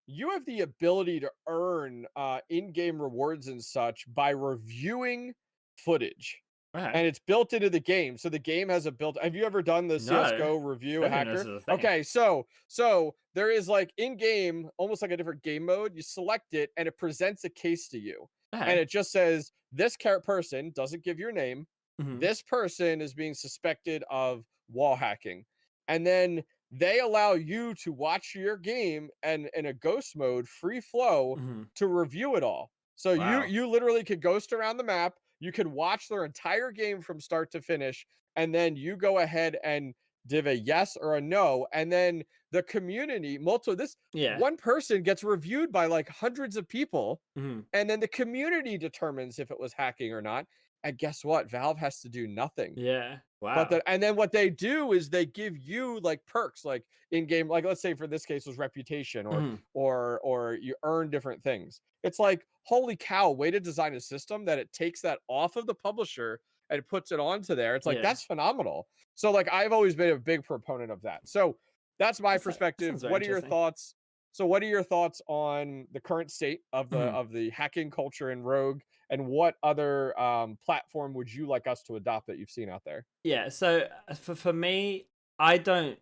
you have the ability to earn in-game rewards and such by reviewing footage,
Okay.
and it's built into the game. So the game has a built. Have you ever done the
No, I
CS:GO review a
don't even know this
hacker?
is a thing.
Okay, so there is like in game, almost like a different game mode. You select it, and it presents a case to you, and
Okay.
it just says this person doesn't give your name.
Hmm.
This person is being suspected of wall hacking, and then they allow you to watch your game and in a ghost mode, free flow,
Hmm.
to review it all. So you
Wow.
you literally could ghost around the map. You could watch their entire game from start to finish, and then you go ahead and give a yes or a no, and then the community, multiple this
Yeah.
one person gets reviewed by like hundreds of people,
Hmm.
and then the community determines if it was hacking or not. And guess what? Valve has to do nothing.
Yeah.
But
Wow.
and then what they do is they give you like perks, like in game, like let's say for this case was reputation, or
Hmm.
or you earn different things. It's like, holy cow, way to design a system that it takes that off of the publisher and puts it onto there. It's like,
Yeah.
that's phenomenal. So like I've always been a big proponent of that. So that's my
That
perspective.
sounds very
What are your
interesting.
thoughts? So what are your thoughts on the current state of the
Mhm.
hacking culture in Rogue, and what other platform would you like us to adopt that you've seen out there?
Yeah, so for me, I don't.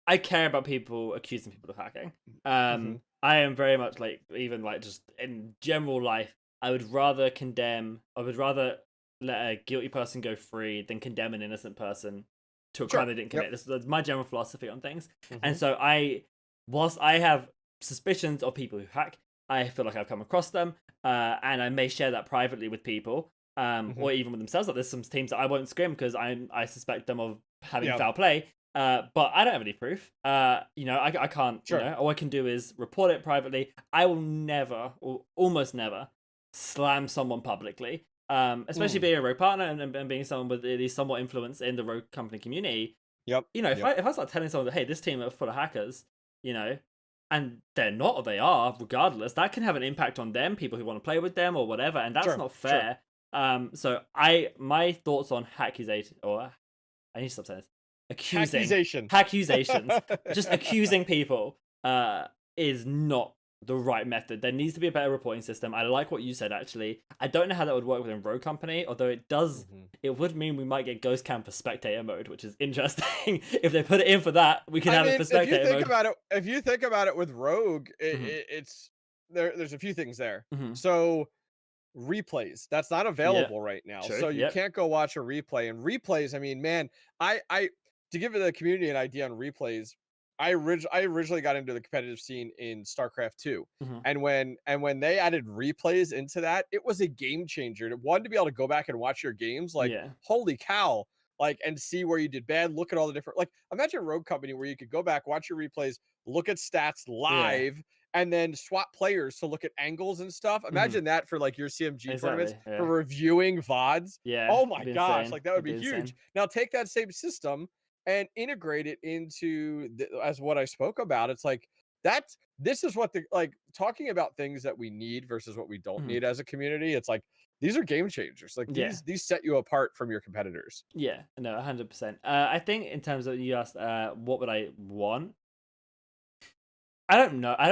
I care about people accusing people of hacking.
Mhm.
I am very much like, even like just in general life, I would rather condemn. I would rather let a guilty person go free than condemn an innocent person to a crime
Sure.
they didn't
Yep.
commit. That's my general philosophy on things. And
Mhm.
so whilst I have suspicions of people who hack, I feel like I've come across them, and I may share that privately with people, or
Mhm.
even with themselves. Like there's some teams that I won't scrim because I suspect them of having
Yeah.
foul play. But I don't have any proof. I can't.
Sure.
All I can do is report it privately. I will never, or almost never, slam someone publicly. Especially
Mm.
being a rogue partner and being someone with at least somewhat influence in the rogue company community.
Yep.
If
Yep.
I start telling someone that, hey, this team are full of hackers, you know, and they're not or they are, regardless, that can have an impact on them, people who want to play with them or whatever, and that's
Sure.
not
Sure.
fair. So my thoughts on accusation, or I need to stop saying this.
Accusation.
Accusations, just accusing people, is not the right method. There needs to be a better reporting system. I like what you said, actually. I don't know how that would work within Rogue Company, although it does.
Mhm.
It would mean we might get Ghost Cam for spectator mode, which is interesting. If they put it in for that, we can
I
have it
mean,
for spectator mode.
if you think about it with Rogue,
Hmm.
it's there's a few things there.
Hmm.
So replays, that's not
Yeah,
available right now.
true.
So you
Yep.
can't go watch a replay. And replays, I mean, man, I to give the community an idea on replays, I originally got into the competitive scene in StarCraft 2.
Hmm.
And when they added replays into that, it was a game changer. One, to be able to go back and watch your games, like,
Yeah.
holy cow, like, and see where you did bad, look at all the different, like, imagine Rogue Company where you could go back, watch your replays, look at stats
Yeah.
live, and then swap players to look at angles and stuff.
Mhm.
Imagine that for like your CMG tournaments
Exactly.
for
Yeah.
reviewing VODs.
Yeah.
Oh
It'd
my
be
gosh,
insane.
like that would
It'd
be
be
huge.
insane.
Now take that same system and integrate it into as what I spoke about. It's like that's this is what the like talking about things that we need versus what we don't
Mhm.
need as a community. It's like these are game changers. Like
Yeah.
these set you apart from your competitors.
Yeah. No, 100%. I think in terms of you asked, what would I want? I don't know. I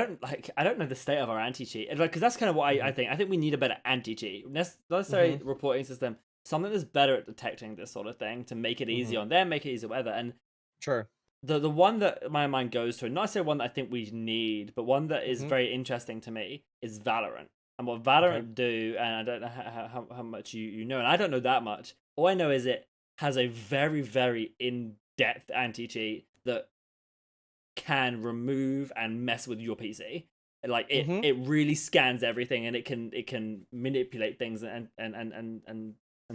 don't know the state of our anti-cheat. Like, because that's kind of what I
Mhm.
think. I think we need a better anti-cheat. Necessary
Mhm.
reporting system. Something that's better at detecting this sort of thing to make it easy
Mhm.
on them, make it easy whatever. And
Sure.
the one that my mind goes to, not necessarily one that I think we need, but one that is
Mhm.
very interesting to me, is Valorant. And what
Okay.
Valorant do, and I don't know how much you know, and I don't know that much. All I know is it has a very, very in-depth anti-cheat that can remove and mess with your PC. Like
Mhm.
it really scans everything, and it can manipulate things and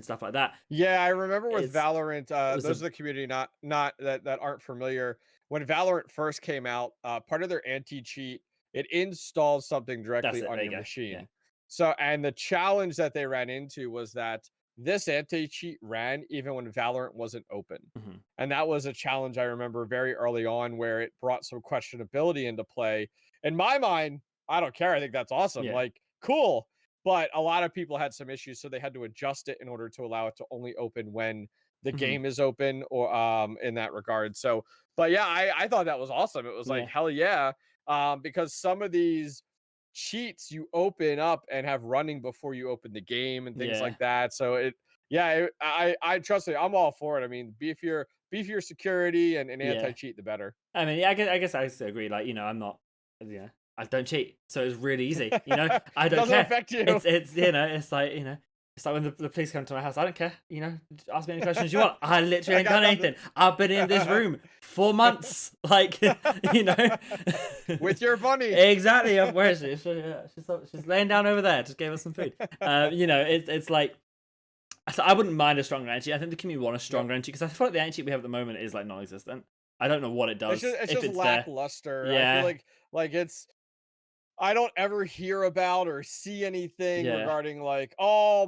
stuff like that.
Yeah, I remember with
It's
Valorant,
it was
those
a
of the community not that aren't familiar. When Valorant first came out, part of their anti-cheat, it installs something
that's
directly
it.
on
There you
your
go. Yeah.
machine. So, and the challenge that they ran into was that this anti-cheat ran even when Valorant wasn't open.
Hmm.
And that was a challenge I remember very early on where it brought some questionability into play. In my mind, I don't care. I think that's awesome.
Yeah.
Like, cool, but a lot of people had some issues, so they had to adjust it in order to allow it to only open when the
Hmm.
game is open or in that regard. So, but yeah, I thought that was awesome. It was like
Yeah.
hell yeah, because some of these cheats you open up and have running before you open the game and things
Yeah.
like that. So I trust me, I'm all for it. I mean, beef your security and
Yeah.
anti cheat, the better.
I mean, yeah, I guess I still agree. Like, I'm not, I don't cheat, so it's really easy. I
It
don't
doesn't
care.
affect you.
It's like when the police come to my house. I don't care. Ask me any questions you want. I literally
I
ain't
got
done
nothing.
anything. I've been in this room for months. Like, you know.
With your bunny.
Exactly. Where is she? She's laying down over there. Just gave us some food. It's like. So I wouldn't mind a stronger anti. I think the community want a
Yep.
stronger anti because I feel like the anti we have at the moment is like non-existent. I don't know what it
It's
does
just it's
if
just
it's there.
lackluster. I feel
Yeah,
like it's I don't ever hear about or see anything
yeah,
regarding like, oh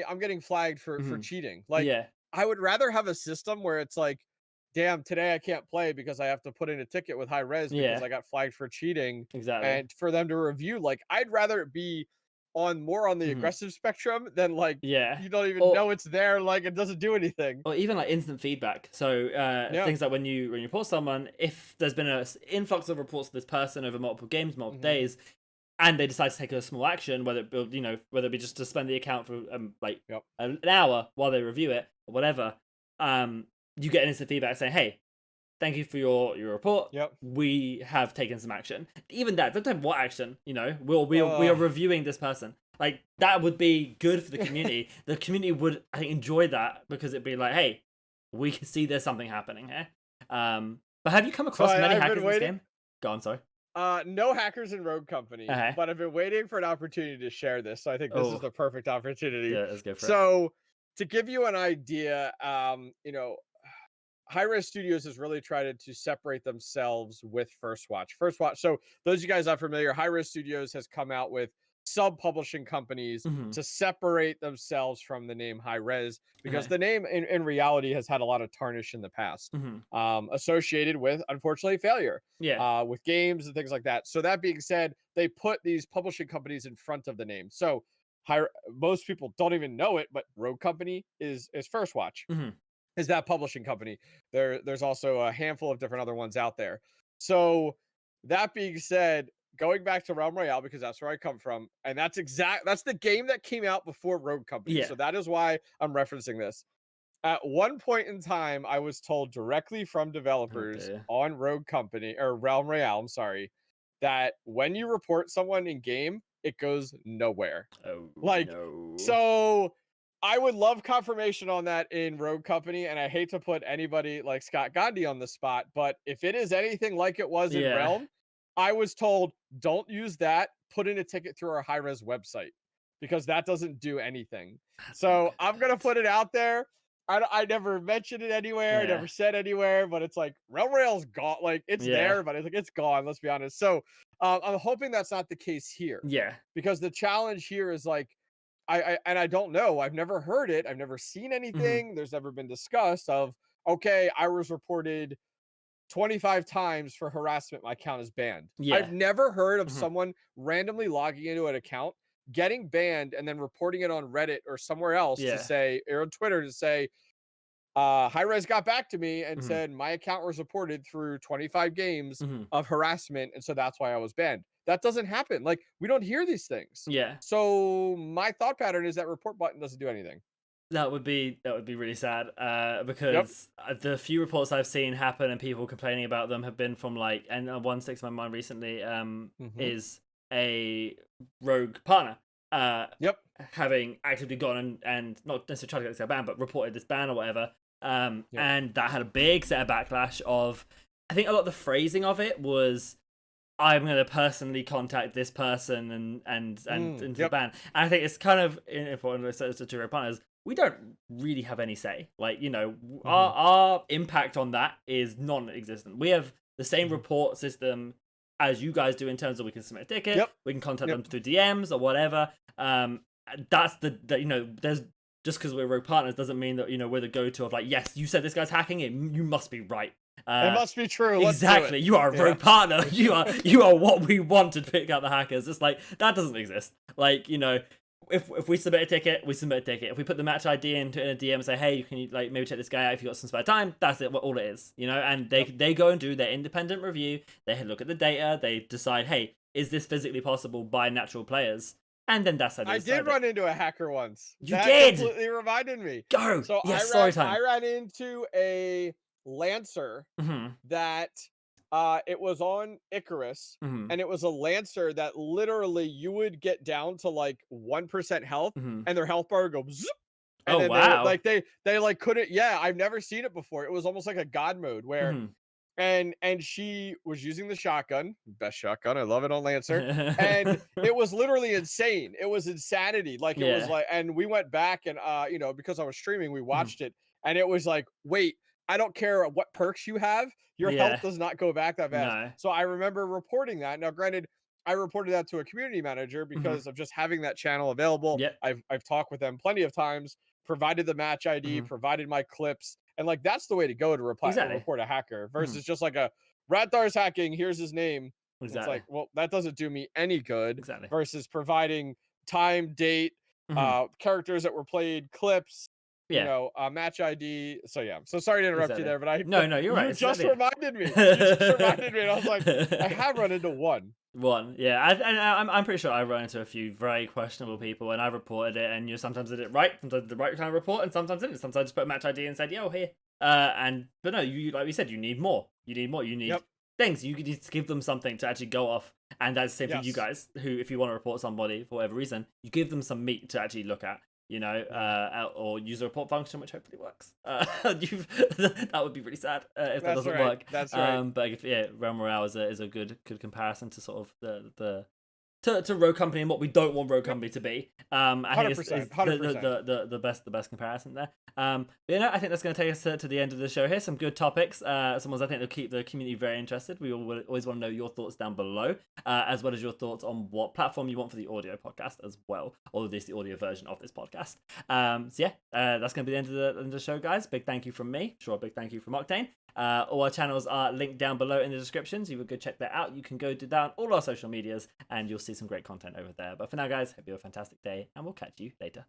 I'm getting flagged for
mhm,
cheating. Like
yeah,
I would rather have a system where it's like, damn, today I can't play because I have to put in a ticket with high res because
yeah,
I got flagged for cheating
exactly.
and for them to review. Like I'd rather it be on more on the
Mhm,
aggressive spectrum than like
yeah,
you don't even
or
know it's there, like it doesn't do anything.
or even like instant feedback. So
Yeah.
things like when you report someone, if there's been an influx of reports of this person over multiple games, multiple
Hmm.
days, and they decide to take a small action, whether it be just to suspend the account for like
Yep.
an hour while they review it or whatever, you get an instant feedback saying, "Hey, thank you for your report.
Yep.
We have taken some action." Even that, don't tell me what action. We are
Oh.
reviewing this person. Like that would be good for the community. The community would, I think, enjoy that because it'd be like, hey, we can see there's something happening here. But have you come
So
across many
I've been
hackers in this
waiting.
game? Go on, sorry.
No hackers in Rogue Company,
Okay.
but I've been waiting for an opportunity to share this. So I think this is
Oh,
the perfect opportunity.
yeah, let's go for it.
So to give you an idea, High Res Studios has really tried to separate themselves with First Watch. First Watch. So those of you guys not familiar, High Res Studios has come out with sub-publishing companies
Hmm.
to separate themselves from the name High Res because
Okay.
the name in reality has had a lot of tarnish in the past,
Hmm.
associated with unfortunately failure
Yeah.
with games and things like that. So that being said, they put these publishing companies in front of the name. So most people don't even know it, but Rogue Company is First Watch,
Hmm.
is that publishing company. There's also a handful of different other ones out there. So that being said, going back to Realm Royale because that's where I come from, and that's the game that came out before Rogue Company.
Yeah.
So that is why I'm referencing this. At one point in time, I was told directly from
Oh
developers
dear.
on Rogue Company or Realm Royale, I'm sorry, that when you report someone in game, it goes nowhere.
Oh
Like,
no.
so I would love confirmation on that in Rogue Company, and I hate to put anybody like Scott Gandhi on the spot, but if it is anything like it was in
Yeah.
Realm, I was told don't use that. Put in a ticket through our high res website because that doesn't do anything.
That's not
So
good.
I'm gonna put it out there. I never mentioned it anywhere. I
Yeah.
never said anywhere, but it's like Realm Rail's gone. Like it's
Yeah.
there, but it's like it's gone. Let's be honest. So I'm hoping that's not the case here,
Yeah.
because the challenge here is like I don't know. I've never heard it. I've never seen
Hmm.
anything. There's never been discussed of okay, I was reported 25 times for harassment. My account is banned.
Yeah.
I've never heard of
Hmm.
someone randomly logging into an account, getting banned, and then reporting it on Reddit or somewhere else to
Yeah.
say, or on Twitter to say, High Res got back to me and
Hmm.
said my account was reported through 25 games
Hmm.
of harassment, and so that's why I was banned. That doesn't happen. Like we don't hear these things.
Yeah.
So my thought pattern is that report button doesn't do anything.
That would be really sad.
Yep.
Because the few reports I've seen happen and people complaining about them have been from like, and one sticks in my mind recently.
Hmm.
Is a rogue partner.
Yep.
Having actively gone and not necessarily tried to get this guy banned, but reported this ban or whatever.
Yep.
And that had a big set of backlash of, I think a lot of the phrasing of it was, I'm going to personally contact this person and into the
Yep.
ban. And I think it's kind of important to two partners. We don't really have any say. Like,
Hmm.
our impact on that is non-existent. We have the same
Hmm.
report system as you guys do in terms of we can submit a ticket,
Yep.
we can contact
Yep.
them through DMs or whatever. That's there's just because we're rogue partners doesn't mean that we're the go-to of like, yes, you said this guy's hacking it, you must be right.
It
Uh,
must be true. Let's do it.
Exactly. You are a
Yeah.
rogue partner. You are what we want to pick out the hackers. It's like that doesn't exist. Like, if we submit a ticket, we submit a ticket. If we put the match ID into in a DM and say, hey, can you like maybe check this guy out if you got some spare time, that's it, all it is. And
Yep.
they go and do their independent review, they look at the data, they decide, hey, is this physically possible by natural players? And then that's how they
I did
decide it.
run into a hacker once.
You
That
did!
completely reminded me.
Go!
So
Yes, story time.
I ran into a Lancer
Mm-hmm.
that it was on Icarus,
Mm-hmm.
and it was a Lancer that literally you would get down to like 1% health
Mm-hmm.
and their health bar would go zip, and
Oh
then they would
wow.
like they like couldn't, yeah, I've never seen it before. It was almost like a god mode where
Mm-hmm.
and she was using the shotgun, best shotgun, I love it on Lancer, and it was literally insane. It was insanity. Like it was
Yeah.
like, and we went back and because I was streaming, we
Mhm.
watched it, and it was like, wait, I don't care what perks you have, your health
Yeah.
does not go back that fast.
No.
So I remember reporting that. Now, granted, I reported that to a community manager
Mhm.
because of just having that channel available.
Yep.
I've talked with them plenty of times, provided the match ID,
Mhm.
provided my clips, and like that's the way to go to
Exactly.
report a hacker
Mhm.
versus just like a Radthar's hacking, here's his name. It's
Exactly.
like, well, that doesn't do me any good
Exactly.
versus providing time, date,
Mhm.
characters that were played, clips,
Yeah.
match ID. So yeah, so sorry to interrupt you
Exactly.
there, but I
No, no, you're right.
you
It's
just
exactly
reminded me. You just reminded me, and I was like, I
it.
have run into one.
One, yeah, I'm pretty sure I run into a few very questionable people, and I reported it, and sometimes I did it right, sometimes I did the right kind of report, and sometimes I didn't. Sometimes I just put a match ID and said, "Yo, here." But no, you like we said, you need more. You need more. You need
Yep.
things. You need to give them something to actually go off, and that's the same for you
Yes.
guys. Who, if you want to report somebody for whatever reason, you give them some meat to actually look at. Or use a report function, which hopefully works. That would be really sad if that
That's
doesn't
right.
work.
That's right.
But Realm Royale is a good comparison to sort of to Rogue Company and what we don't want Rogue
Yep.
Company to be. I think it's
100%.
the best comparison there. But I think that's going to take us to the end of the show here. Some good topics. Some ones I think will keep the community very interested. We always want to know your thoughts down below, as well as your thoughts on what platform you want for the audio podcast as well, or at least the audio version of this podcast. That's going to be the end of the show, guys. Big thank you from me. Sure, a big thank you from Octane. All our channels are linked down below in the descriptions. You would go check that out. You can go down all our social medias and you'll see some great content over there. But for now, guys, hope you have a fantastic day and we'll catch you later.